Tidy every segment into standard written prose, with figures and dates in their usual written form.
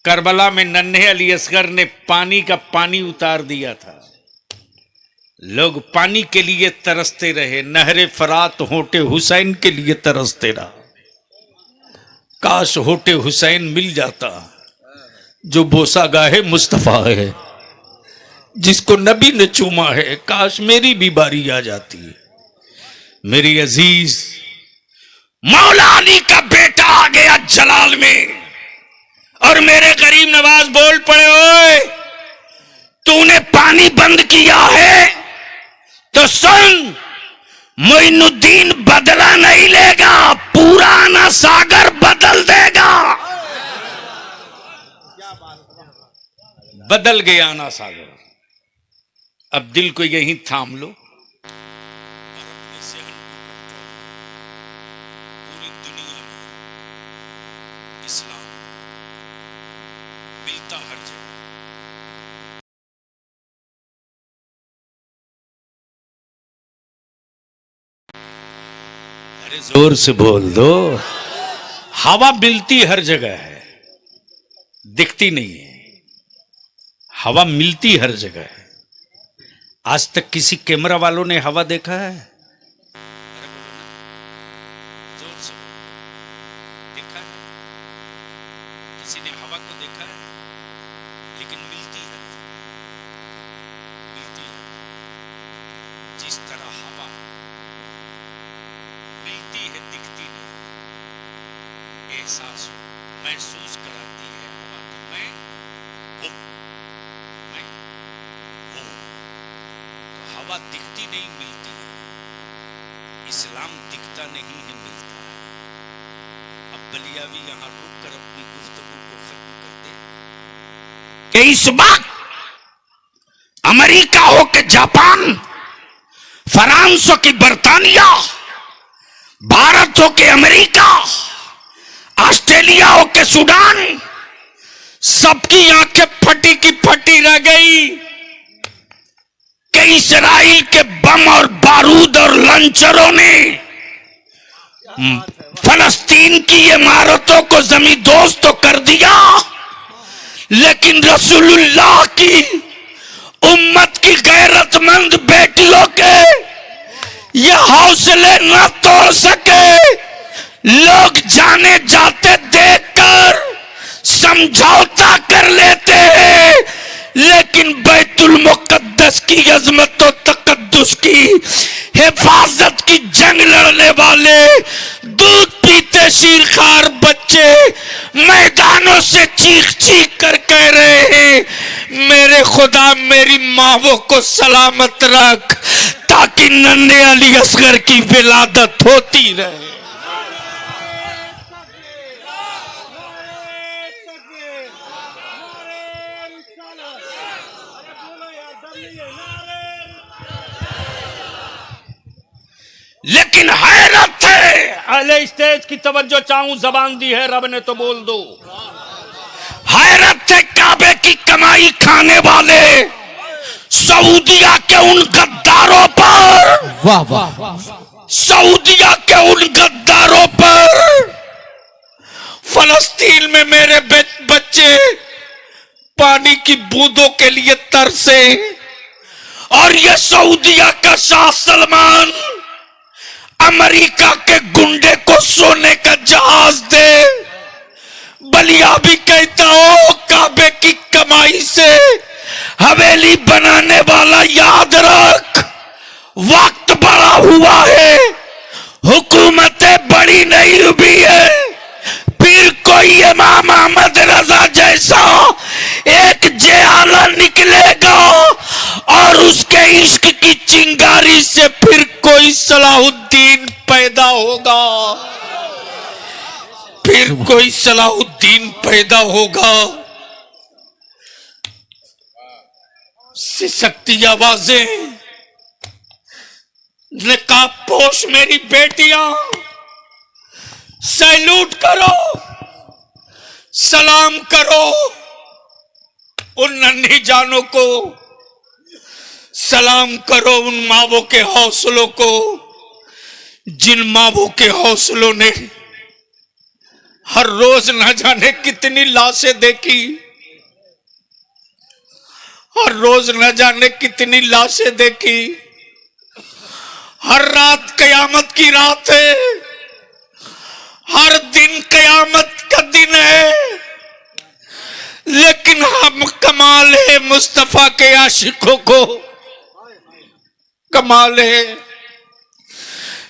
Karbala में नन्हे अली असगर ने पानी का पानी उतार दिया था। लोग पानी के लिए तरसते रहे। नहरे फरात होटे हुसैन के लिए तरसते रहा। काश होटे हुसैन मिल जाता जो बोसा गाहे मुस्तफा है, जिसको नबी ने चूमा है। काश मेरी भी बारी आ जाती। मेरी अजीज, मौला अली का बेटा आ गया जलाल में, और मेरे गरीब नवाज बोल पड़े, ओए तूने पानी बंद किया है तो सुन, मोइनुद्दीन बदला नहीं लेगा, पुराना सागर बदल देगा। बदल गया ना सागर। अब दिल को यहीं थाम लो। पूरी दुनिया में इस्लाम मिलता हर जगह। अरे जोर से बोल दो। हवा मिलती हर जगह है, दिखती नहीं है। हवा मिलती हर जगह है। आज तक किसी कैमरा वालों ने हवा देखा है? अरे बोलो ना, जोर से देखा है? किसी ने हवा को देखा है? लेकिन मिलती है, मिलती है। जिस तरह हवा मिलती है, दिखती नहीं, एहसास महसूस कराती है हवा कि मैं हूं, मैं हूं। तो हवा दिखती नहीं, मिलती है। इस्लाम दिखता नहीं है, मिलता है। अब बलियावी यहां रुक कर अपनी गुफ्तगू को खत्म कर दे कि इस वक्त अमेरिका हो के जापान, फ्रांस हो के बर्तानिया, भारत हो के अमेरिका, ऑस्ट्रेलिया हो के सूडान, सबकी आंखें फटी की फटी रह गई कि इस्राइल के बम और बारूद और लंचरों ने फलस्तीन की इमारतों को जमींदोज तो कर दिया, लेकिन रसूलुल्लाह की उम्मत की गैरतमंद बेटियों के ये हौसले न तोड़ सके। लोग जाने जाते देखकर समझौता कर लेते हैं, लेकिन बैतुल मुकद्दस की अजमत और तकद्दुस की हिफाजत की जंग लड़ने वाले दूध पीते शीरखार बच्चे मैदानों से चीख चीख कर कह रहे हैं, मेरे खुदा मेरी मावों को सलामत रख, ताकि नन्हे अली असगर की विलादत होती रहे। लेकिन हैरत है, अहले स्टेज की तवज्जो चाहूं, जबान दी है रब ने तो बोल दो। हैरत है काबे की कमाई खाने वाले सऊदिया के उन गद्दारों पर, वाह वाह, सऊदिया के उन गद्दारों पर। फलस्तीन में मेरे बच्चे पानी की बूंदों के लिए तरसे, और ये सऊदिया का शाह सलमान अमेरिका के गुंडे को सोने का जहाज दे। बलिया भी कहता हो, काबे की कमाई से हवेली बनाने वाला याद रख, वक्त बड़ा हुआ है, हुकूमतें बड़ी नहीं हुई है। फिर कोई इमाम अहमद रजा जैसा एक जेआला निकलेगा, और उसके इश्क की चिंगारी से फिर कोई सलाहुद्दीन पैदा होगा, फिर कोई सलाहुद्दीन पैदा होगा। सिसकती आवाजें, निकाब पोश मेरी बेटियां, सैल्यूट करो, सलाम करो उन नन्ही जानों को, सलाम करो उन मावों के हौसलों को, जिन मावों के हौसलों ने हर रोज न जाने कितनी लाशें देखी, हर रोज न जाने कितनी लाशें देखी। हर रात कयामत की रात है, हर दिन कयामत का दिन है। लेकिन हम कमाल है मुस्तफा के आशिकों को, कमाल है।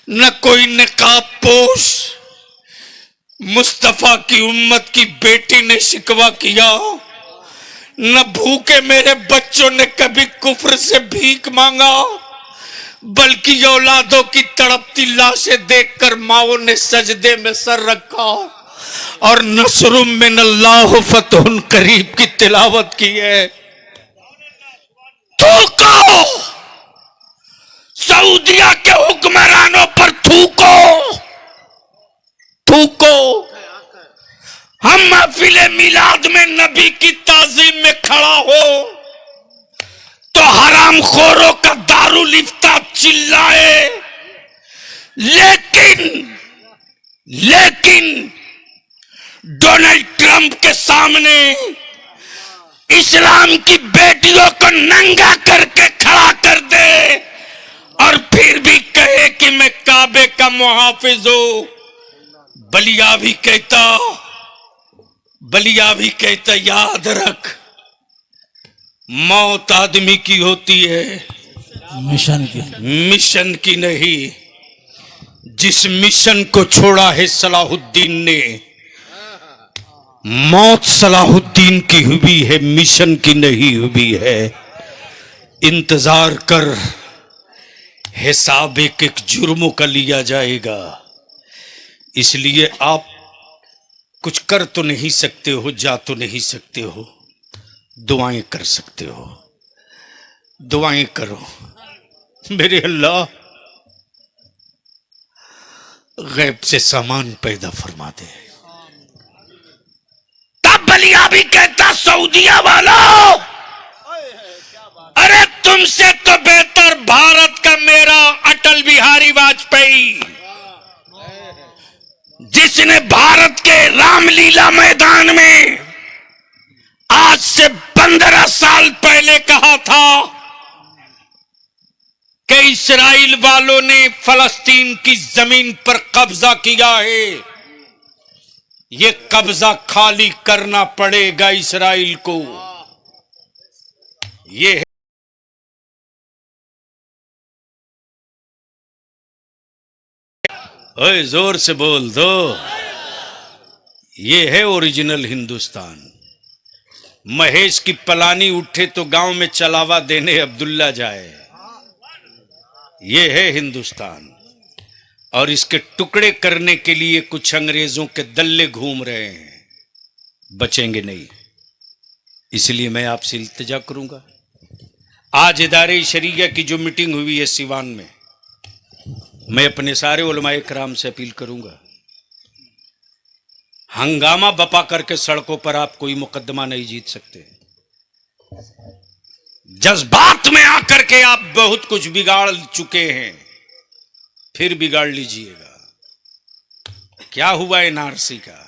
न कोई निकाब पोश मुस्तफा की उम्मत की बेटी ने शिकवा किया, न भूखे मेरे बच्चों ने कभी कुफ्र से भीख मांगा, बल्कि औलादों की तड़पती लाशें देखकर माओ ने सजदे में सर रखा और नसरुम मिनल्लाह फतहुन करीब की तिलावत की है। थूको, सऊदिया के हुक्मरानों पर थूको, थूको। हम महफिले मिलाद में नबी की ताजीम में खड़ा हो तो हराम खोरों का दारुल इफ्ता चिल्लाए, लेकिन डोनाल्ड ट्रंप के सामने इस्लाम की बेटियों को नंगा करके खड़ा कर दे और फिर भी कहे कि मैं काबे का मुहाफिज हूं। बलिया भी कहता याद रख, मौत आदमी की होती है, मिशन की नहीं। जिस मिशन को छोड़ा है सलाहुद्दीन ने, मौत सलाहुद्दीन की हुई है, मिशन की नहीं हुई है। इंतजार कर, हिसाब एक एक जुर्मों का लिया जाएगा। इसलिए आप कुछ कर तो नहीं सकते हो, जा तो नहीं सकते हो, दुआएं कर सकते हो। दुआएं करो, मेरे अल्लाह गैब से सामान पैदा फरमा दे। तब बलिया भी कहता सऊदिया वालों, अरे तुमसे तो बेहतर भारत का मेरा अटल बिहारी वाजपेयी, जिसने भारत के रामलीला मैदान में आज से 15 साल पहले कहा था कि इस्राइल वालों ने फलस्तीन की जमीन पर कब्जा किया है, ये कब्जा खाली करना पड़ेगा इस्राइल को। ये ओए जोर से बोल दो, ये है ओरिजिनल हिंदुस्तान। महेश की पलानी उठे तो गांव में चलावा देने अब्दुल्ला जाए, ये है हिंदुस्तान। और इसके टुकड़े करने के लिए कुछ अंग्रेजों के दल्ले घूम रहे हैं, बचेंगे नहीं। इसलिए मैं आपसे इल्तिजा करूंगा, आज इदारे शरीया की जो मीटिंग हुई है सिवान में, मैं अपने सारे उलमाए कराम से अपील करूंगा, हंगामा बपा करके सड़कों पर आप कोई मुकदमा नहीं जीत सकते। जज्बात में आकर के आप बहुत कुछ बिगाड़ चुके हैं, फिर बिगाड़ लीजिएगा। क्या हुआ एनआरसी का?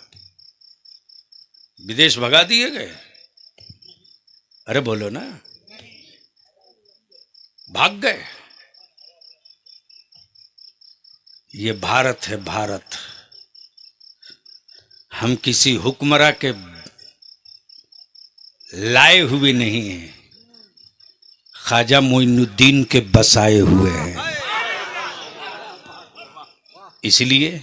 विदेश भगा दिए गए? अरे बोलो ना, भाग गए। ये भारत है, भारत। हम किसी हुक्मरां के लाए हुए नहीं हैं, ख्वाजा मोइनुद्दीन के बसाए हुए हैं। इसलिए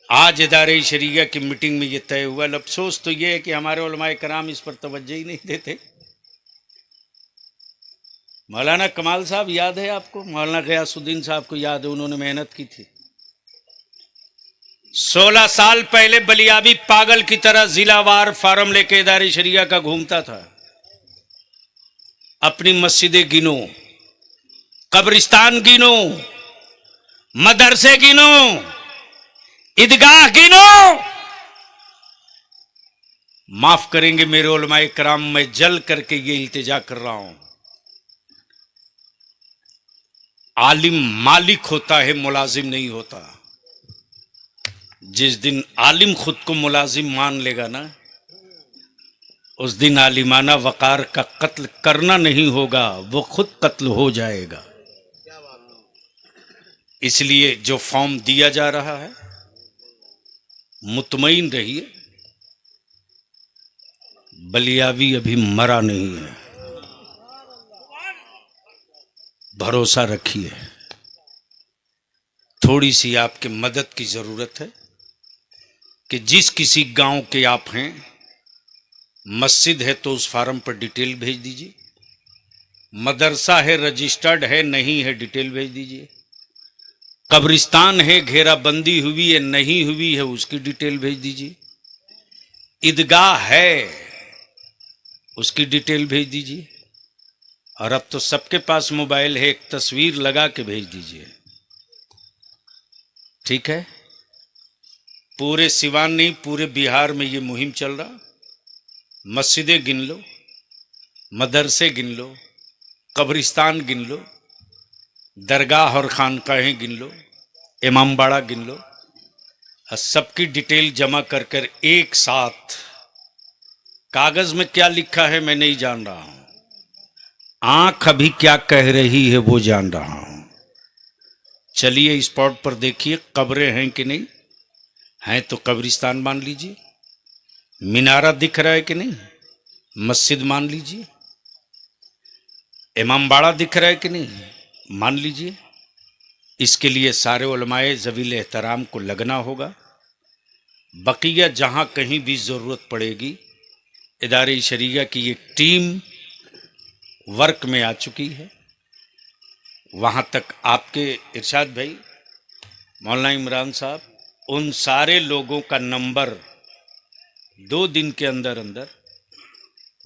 आज इदारे शरीया की मीटिंग में ये तय हुआ। अफसोस तो ये है कि हमारे उलमाए कराम इस पर तवज्जो ही नहीं देते। मौलाना कमाल साहब याद है आपको? मौलाना गयासुद्दीन साहब को याद है, उन्होंने मेहनत की थी। 16 साल पहले बलियाबी पागल की तरह जिलावार फार्म लेके इदारे शरिया का घूमता था। अपनी मस्जिदें गिनो, कब्रिस्तान गिनो, मदरसे गिनो, ईदगाह गिनो। माफ करेंगे मेरे उलमाए कराम, मैं जल करके ये इल्तिजा कर रहा हूं। आलिम मालिक होता है, मुलाजिम नहीं होता। जिस दिन आलिम खुद को मुलाजिम मान लेगा ना, उस दिन आलिमाना वकार का कत्ल करना नहीं होगा, वो खुद कत्ल हो जाएगा। इसलिए जो फॉर्म दिया जा रहा है, मुतमईन रहिए, बलियावी अभी मरा नहीं है, भरोसा रखिए। थोड़ी सी आपके मदद की जरूरत है कि जिस किसी गांव के आप हैं, मस्जिद है तो उस फार्म पर डिटेल भेज दीजिए, मदरसा है रजिस्टर्ड है नहीं है डिटेल भेज दीजिए, कब्रिस्तान है घेराबंदी हुई है नहीं हुई है उसकी डिटेल भेज दीजिए, ईदगाह है उसकी डिटेल भेज दीजिए। और अब तो सबके पास मोबाइल है, एक तस्वीर लगा के भेज दीजिए, ठीक है। पूरे सिवान नहीं, पूरे बिहार में ये मुहिम चल रहा। मस्जिदें गिन लो, मदरसे गिन लो, कब्रिस्तान गिन लो, दरगाह और खानकाहें गिन लो, इमामबाड़ा गिन लो, और सबकी डिटेल जमा कर कर एक साथ, कागज में क्या लिखा है मैं नहीं जान रहा हूं, आंख अभी क्या कह रही है वो जान रहा हूं। चलिए स्पॉट पर देखिए कब्रें हैं कि नहीं, हैं तो कब्रिस्तान मान लीजिए, मीनारा दिख रहा है कि नहीं, मस्जिद मान लीजिए, इमामबाड़ा दिख रहा है कि नहीं, मान लीजिए। इसके लिए सारे उलमाए ज़वील एहतराम को लगना होगा। बकिया जहां कहीं भी ज़रूरत पड़ेगी, इदारे शरिया की एक टीम वर्क में आ चुकी है। वहां तक आपके इरशाद भाई, मौलाना इमरान साहब, उन सारे लोगों का नंबर 2 दिन के अंदर अंदर,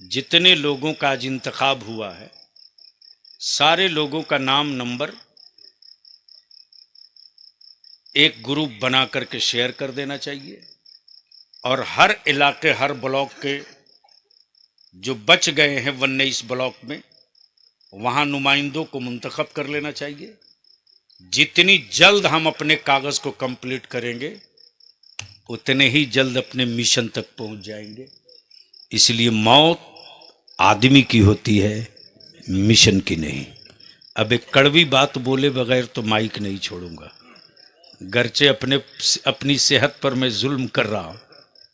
जितने लोगों का आज इंतखाब हुआ है, सारे लोगों का नाम नंबर एक ग्रुप बना करके शेयर कर देना चाहिए। और हर इलाके, हर ब्लॉक के जो बच गए हैं 19 ब्लॉक में, वहां नुमाइंदों को मुंतखब कर लेना चाहिए। जितनी जल्द हम अपने कागज को कंप्लीट करेंगे, उतने ही जल्द अपने मिशन तक पहुंच जाएंगे। इसलिए मौत आदमी की होती है, मिशन की नहीं। अब एक कड़वी बात बोले बगैर तो माइक नहीं छोड़ूंगा, गरचे अपनी सेहत पर मैं जुल्म कर रहा हूं,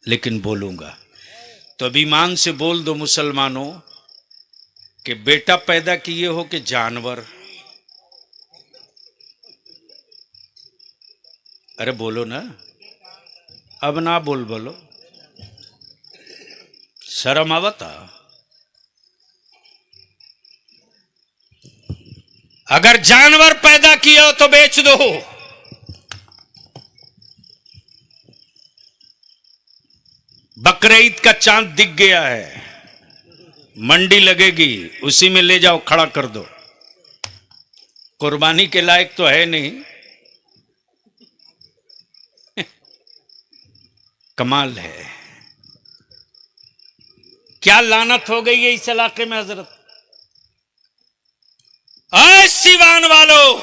लेकिन बोलूंगा। तो अभिमान से बोल दो मुसलमानों कि बेटा पैदा किए हो कि जानवर। अरे बोलो ना, अब ना बोलो, शर्म आवता। अगर जानवर पैदा किया हो तो बेच दो। बकरीद का चांद दिख गया है, मंडी लगेगी, उसी में ले जाओ, खड़ा कर दो। कुर्बानी के लायक तो है नहीं। कमाल है, क्या लानत हो गई है इस इलाके में हजरत। ऐ सिवान वालों,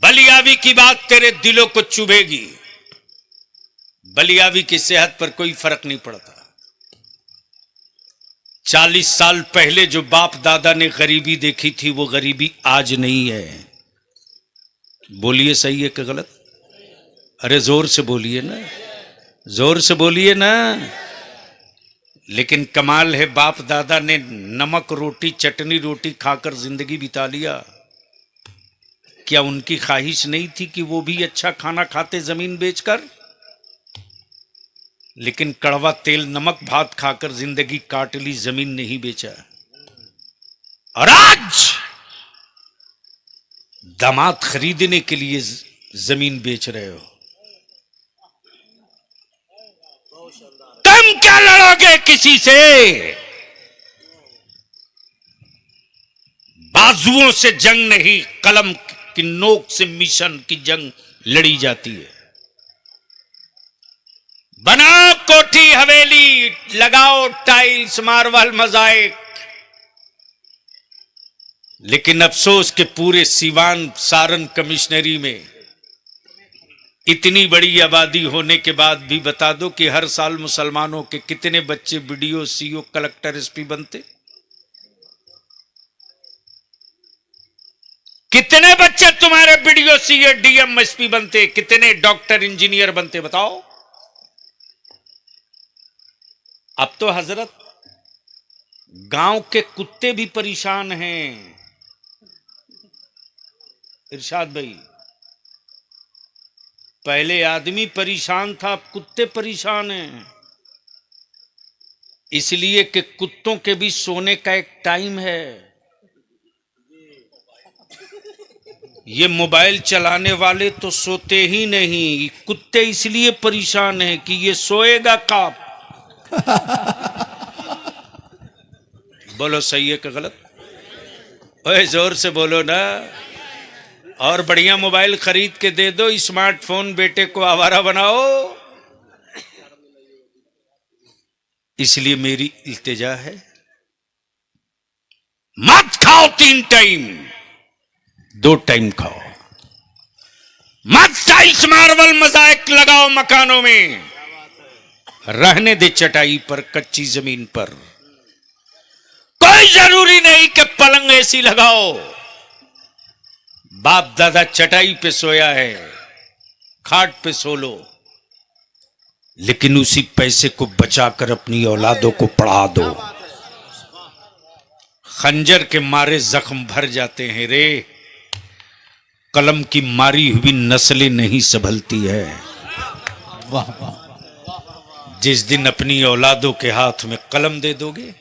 बलियावी की बात तेरे दिलों को चुभेगी। बलियावी की सेहत पर कोई फर्क नहीं पड़ता। 40 साल पहले जो बाप दादा ने गरीबी देखी थी, वो गरीबी आज नहीं है। बोलिए सही है कि गलत? अरे जोर से बोलिए ना, जोर से बोलिए ना। लेकिन कमाल है, बाप दादा ने नमक रोटी चटनी रोटी खाकर जिंदगी बिता लिया। क्या उनकी ख्वाहिश नहीं थी कि वो भी अच्छा खाना खाते जमीन बेचकर? लेकिन कड़वा तेल नमक भात खाकर जिंदगी काट ली, जमीन नहीं बेचा। और आज दामाद खरीदने के लिए जमीन बेच रहे हो। तुम क्या लड़ोगे किसी से? बाजुओं से जंग नहीं, कलम की नोक से मिशन की जंग लड़ी जाती है। बनाओ कोठी हवेली, लगाओ टाइल्स मार्बल मोज़ाइक, लेकिन अफसोस के पूरे सीवान सारण कमिश्नरी में इतनी बड़ी आबादी होने के बाद भी बता दो कि हर साल मुसलमानों के कितने बच्चे बीडीओ, सीओ, कलेक्टर, एसपी बनते? कितने बच्चे तुम्हारे बीडीओ, सीओ, डीएम, एसपी बनते? कितने डॉक्टर, इंजीनियर बनते? बताओ। अब तो हजरत गांव के कुत्ते भी परेशान हैं। इरशाद भाई, पहले आदमी परेशान था, अब कुत्ते परेशान हैं। इसलिए कि कुत्तों के भी सोने का एक टाइम है। ये मोबाइल चलाने वाले तो सोते ही नहीं, कुत्ते इसलिए परेशान हैं कि ये सोएगा कब। बोलो सही है कि गलत? ओए जोर से बोलो ना। और बढ़िया मोबाइल खरीद के दे दो, स्मार्टफोन, बेटे को आवारा बनाओ। इसलिए मेरी इल्तिजा है, मत खाओ 3 टाइम, 2 टाइम खाओ। मत टाइल्स, मार्बल, मोज़ाइक लगाओ मकानों में, रहने दे चटाई पर, कच्ची जमीन पर। कोई जरूरी नहीं कि पलंग एसी लगाओ। बाप दादा चटाई पे सोया है, खाट पे सो लो, लेकिन उसी पैसे को बचाकर अपनी औलादों को पढ़ा दो। खंजर के मारे जख्म भर जाते हैं रे, कलम की मारी हुई नस्लें नहीं संभलती है। वाह वाह। जिस दिन अपनी औलादों के हाथ में कलम दे दोगे,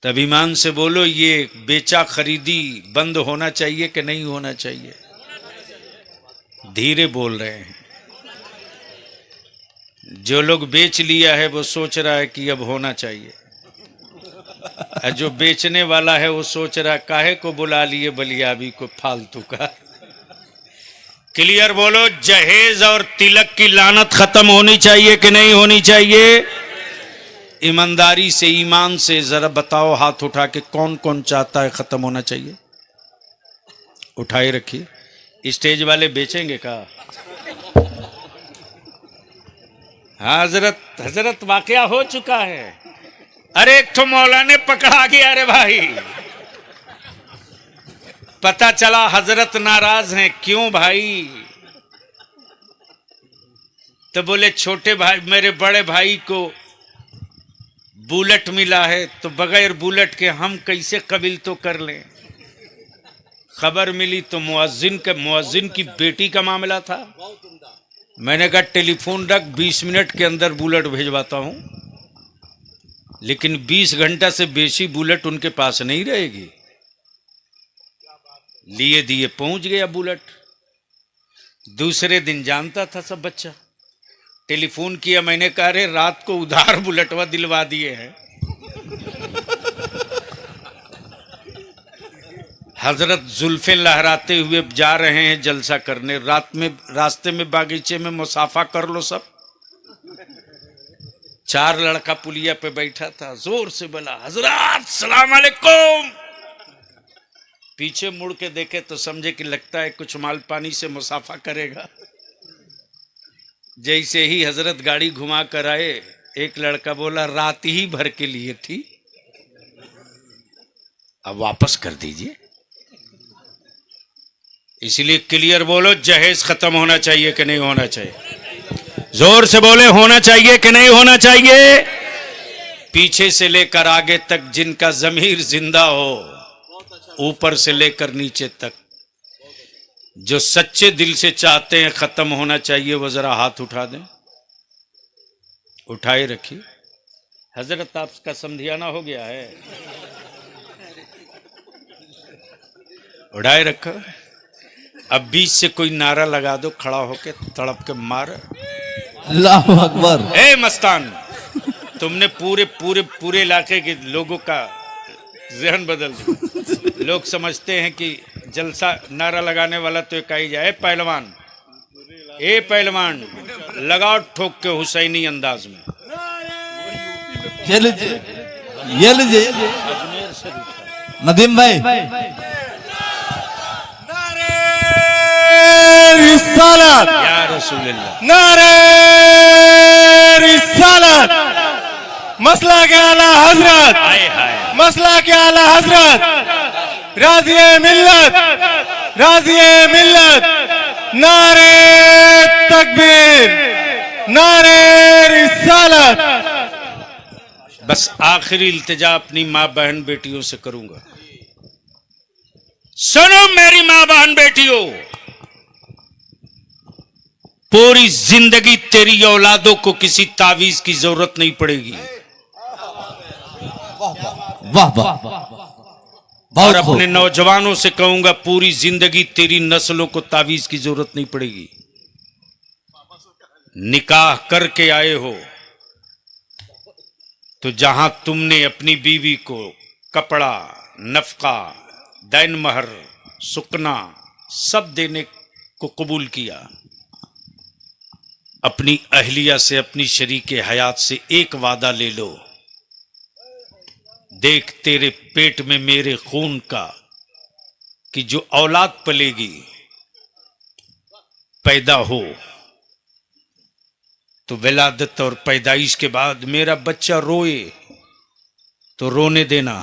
तब ईमान से बोलो, ये बेचा खरीदी बंद होना चाहिए कि नहीं होना चाहिए? धीरे बोल रहे हैं। जो लोग बेच लिया है वो सोच रहा है कि अब होना चाहिए, और जो बेचने वाला है वो सोच रहा है काहे को बुला लिए बलियाबी को फालतू का। क्लियर बोलो, जहेज और तिलक की लानत खत्म होनी चाहिए कि नहीं होनी चाहिए? ईमानदारी से, ईमान से जरा बताओ, हाथ उठा के, कौन कौन चाहता है खत्म होना चाहिए? उठाए रखिए। स्टेज वाले बेचेंगे का? हाँ हजरत वाकया हो चुका है। अरे एक तो मौलाना पकड़ा गया रे भाई, पता चला हजरत नाराज हैं। क्यों भाई? तो बोले छोटे भाई, मेरे बड़े भाई को बुलेट मिला है, तो बगैर बुलेट के हम कैसे कबील तो कर लें। खबर मिली तो मुअज्जिन की बेटी का मामला था। मैंने कहा टेलीफोन रख, 20 मिनट के अंदर बुलेट भेजवाता हूं। लेकिन 20 घंटा से बेसी बुलेट उनके पास नहीं रहेगी। लिए दिए पहुंच गया बुलेट। दूसरे दिन जानता था सब बच्चा, टेलीफोन किया, मैंने कहा रे रात को उधार बुलेटवा दिलवा दिए हैं। हजरत जुल्फे लहराते हुए जा रहे हैं जलसा करने, रात में रास्ते में बागीचे में मुसाफा कर लो सब। 4 लड़का पुलिया पे बैठा था, जोर से बोला हजरत सलाम अलैकुम। पीछे मुड़ के देखे तो समझे कि लगता है कुछ माल पानी से मुसाफा करेगा। जैसे ही हजरत गाड़ी घुमा कर आए, एक लड़का बोला रात ही भर के लिए थी, अब वापस कर दीजिए। इसलिए क्लियर बोलो, जहेज खत्म होना चाहिए कि नहीं होना चाहिए? जोर से बोले, होना चाहिए कि नहीं होना चाहिए? पीछे से लेकर आगे तक जिनका जमीर जिंदा हो, ऊपर से लेकर नीचे तक, जो सच्चे दिल से चाहते हैं खत्म होना चाहिए, वो जरा हाथ उठा दें। उठाए रखिए। हजरत आपका समझियाना हो गया है, उठाए रखो। अब बीच से कोई नारा लगा दो, खड़ा होके तड़प के मार। अल्लाहु अकबर। ए मस्तान, तुमने पूरे इलाके के लोगों का जहन बदल दिया। लोग समझते हैं कि जलसा नारा लगाने वाला तो एक ही जाए, पहलवान, ए पहलवान लगाओ ठोक के हुसैनी अंदाज में। ये लीजिए, ये लीजिए नदीम भाई। रिसालत, या रसूलल्लाह, नारे रिसालत, मसला के आला हजरत, हाय हाय, मसला के आला हजरत, राज़िए मिल्लत, राज़िए मिल्लत, नारे तकबीर, नारे रिसालत। बस आखिरी इल्तिजा अपनी माँ बहन बेटियों से करूंगा। सुनो मेरी माँ बहन बेटियों, पूरी जिंदगी तेरी औलादों को किसी तावीज की जरूरत नहीं पड़ेगी। वाह वाह और बहुत अपने खूब। नौजवानों से कहूंगा, पूरी जिंदगी तेरी नस्लों को तावीज की जरूरत नहीं पड़ेगी। निकाह करके आए हो तो जहां तुमने अपनी बीवी को कपड़ा, नफका, दैन महर, सुकना सब देने को कबूल किया, अपनी अहलिया से, अपनी शरीके हयात से एक वादा ले लो। देख तेरे पेट में मेरे खून का कि जो औलाद पलेगी, पैदा हो तो विलादत और पैदाइश के बाद मेरा बच्चा रोए तो रोने देना,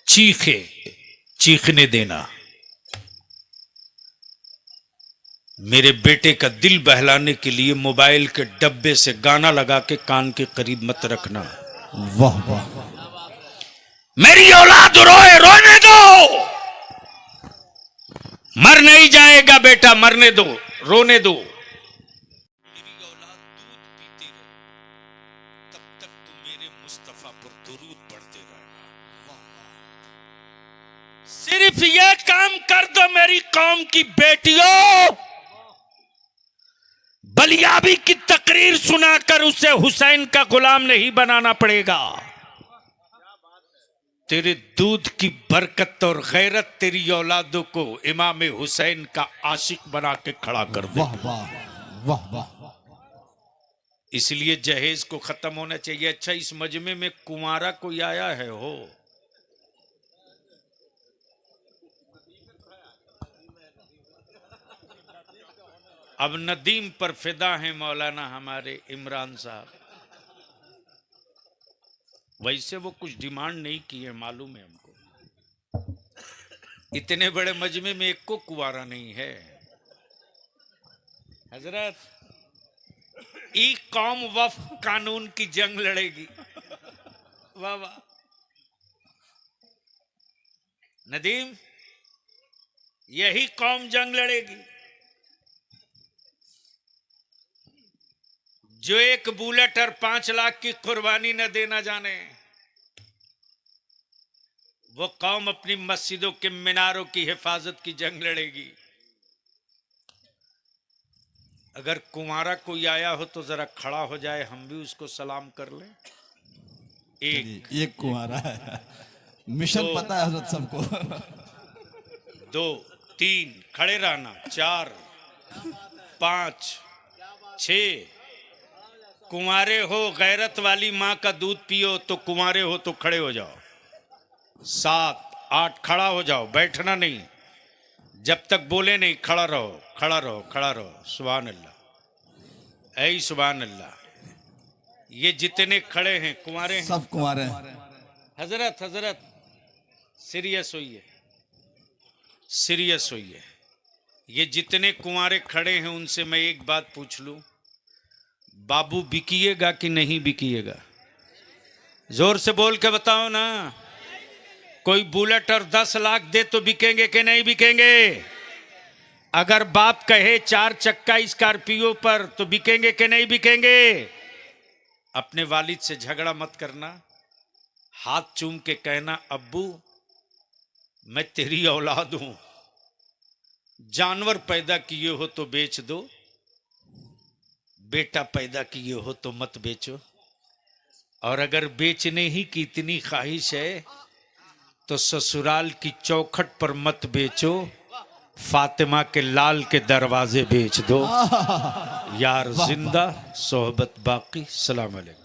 चीखे चीखने देना। मेरे बेटे का दिल बहलाने के लिए मोबाइल के डब्बे से गाना लगा के कान के करीब मत रखना। वाह वाह मेरी औलाद रोए, रोने दो। मर नहीं जाएगा बेटा, मरने दो, रोने दो। मेरी औलाद दूध पीती रहे, तब तक तू मेरे मुस्तफा पर दुरूद पढ़ते रहना। सिर्फ ये काम कर दो मेरी कौम की बेटियों, बलियाबी की तकरीर सुनाकर उसे हुसैन का गुलाम नहीं बनाना पड़ेगा। तेरे दूध की बरकत और गैरत तेरी औलादों को इमाम हुसैन का आशिक बना के खड़ा कर दे। वाह वाह वाह वाह इसलिए जहेज को खत्म होना चाहिए। अच्छा, इस मजमे में कुंवारा कोई आया है हो? अब नदीम पर फिदा है मौलाना हमारे इमरान साहब। वैसे वो कुछ डिमांड नहीं की है, मालूम है हमको। इतने बड़े मजमे में एक को कुंवारा नहीं है। हजरत, ई कौम वफ कानून की जंग लड़ेगी। वाह वाह नदीम, यही कौम जंग लड़ेगी जो एक बुलेट और 5 लाख की कुर्बानी न देना जाने। वो कौम अपनी मस्जिदों के मीनारों की हिफाजत की जंग लड़ेगी। अगर कुंवारा कोई आया हो तो जरा खड़ा हो जाए, हम भी उसको सलाम कर लें। एक कुमारा है, मिशन दो, पता है हजरत सबको। 2 3 खड़े रहना, 4 5 6। कुंवारे हो, गैरत वाली माँ का दूध पियो तो कुंवारे हो तो खड़े हो जाओ। 7 8 खड़ा हो जाओ, बैठना नहीं। जब तक बोले नहीं खड़ा रहो, खड़ा रहो, खड़ा रहो। सुभान अल्लाह, ऐ सुभान अल्लाह। ये जितने खड़े हैं कुंवारे हैं, सब कुमारे हैं। हजरत हजरत सीरियस होइए, सीरियस होइए। ये जितने कुंवारे खड़े हैं उनसे मैं एक बात पूछ लूं, बाबू बिकिएगा कि नहीं बिकिएगा? जोर से बोल के बताओ ना। कोई बुलेट और 10 लाख दे तो बिकेंगे कि नहीं बिकेंगे? अगर बाप कहे 4 चक्का स्कॉर्पियो पर तो बिकेंगे कि नहीं बिकेंगे? अपने वालिद से झगड़ा मत करना, हाथ चूम के कहना, अब्बू मैं तेरी औलाद हूं, जानवर पैदा किए हो तो बेच दो, बेटा पैदा किए हो तो मत बेचो। और अगर बेचने ही की इतनी ख्वाहिश है तो ससुराल की चौखट पर मत बेचो, फातिमा के लाल के दरवाजे बेच दो। यार जिंदा, सोहबत बाकी। सलाम अलैकुम।